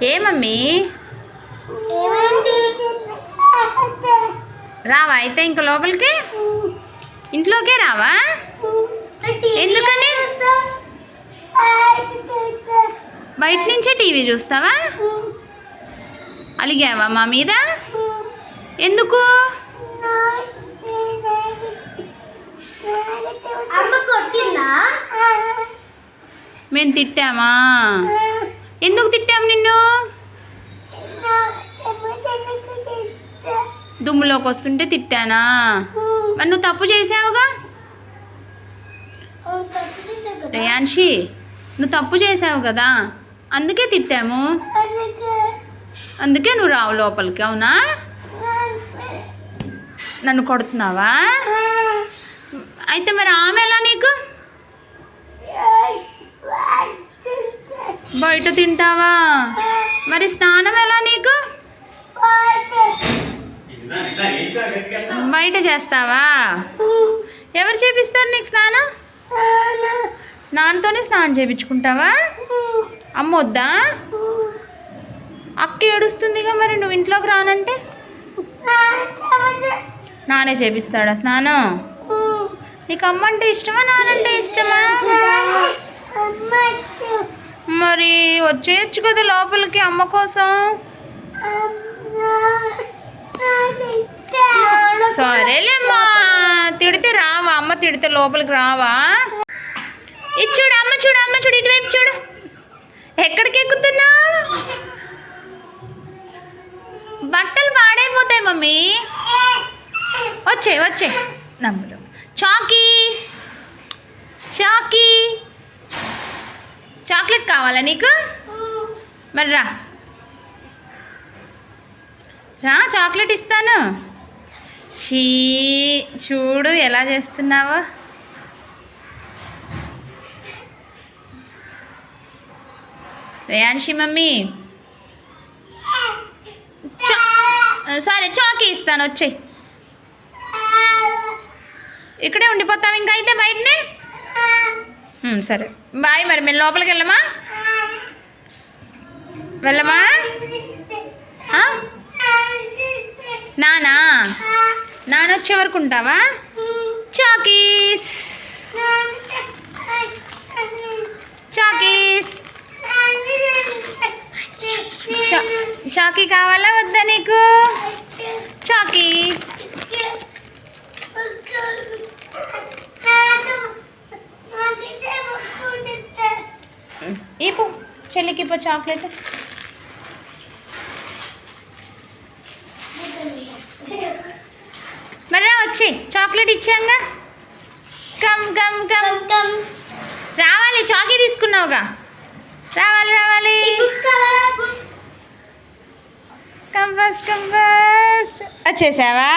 ఏ mummy రావా అయితే ఇంక లోపలికి ఇంట్లోకే రావా ఎందుకని బయట నుంచే టీవీ చూస్తావా అలిగావా మా మీద ఎందుకు మేము తిట్టామా ఎందుకు తిట్టాము నిన్ను దుమ్ములోకి వస్తుంటే తిట్టానా మరి నువ్వు తప్పు చేసావుగా రేయాన్షి నువ్వు తప్పు చేసావు కదా అందుకే తిట్టాము అందుకే నువ్వు రావు లోపలికి అవునా నన్ను కొడుతున్నావా అయితే మరి ఆమె ఎలా నీకు బయట తింటావా మరి స్నానం ఎలా నీకు బయట చేస్తావా ఎవరు చేపిస్తారు నీకు స్నానం నాన్నతోనే స్నానం చేయించుకుంటావా అమ్మ వద్దా అక్క ఏడుస్తుందిగా మరి నువ్వు ఇంట్లోకి రానంటే నానే చేపిస్తాడా స్నానం నీకు అమ్మ అంటే ఇష్టమా నానంటే ఇష్టమా మరి వచ్చేయచ్చు కదా లోపలికి అమ్మ కోసం సరేలేమ్మా తిడితే రావా అమ్మ తిడితే లోపలికి రావా ఇది చూడు అమ్మ చూడు ఇటువైపు చూడు ఎక్కడికి ఎక్కుతున్నా బట్టలు పాడైపోతాయి మమ్మీ వచ్చే నమ్ముడు చాకీ చాక్లెట్ కావాలా నీకు మరి రా చాక్లెట్ ఇస్తాను చూడు ఎలా చేస్తున్నావో రేయాన్షి మమ్మీ సరే చాకీ ఇస్తాను వచ్చే ఇక్కడే ఉండిపోతావు ఇంకా అయితే బయటనే సరే బాయ్ మరి మేము లోపలికి వెళ్ళమా నాన్న వచ్చే వరకు ఉంటావా చాకీస్ చాకీ కావాలా వద్దా నీకు చాకీ ఇప్పు చెల్లికి ఇప్పు చాక్లెట్ మరి వచ్చి చాక్లెట్ ఇచ్చాంగా కమ్ రావాలి చాకీ తీసుకున్నావుగా రావాలి కమ్ ఫస్ట్ వచ్చేసావా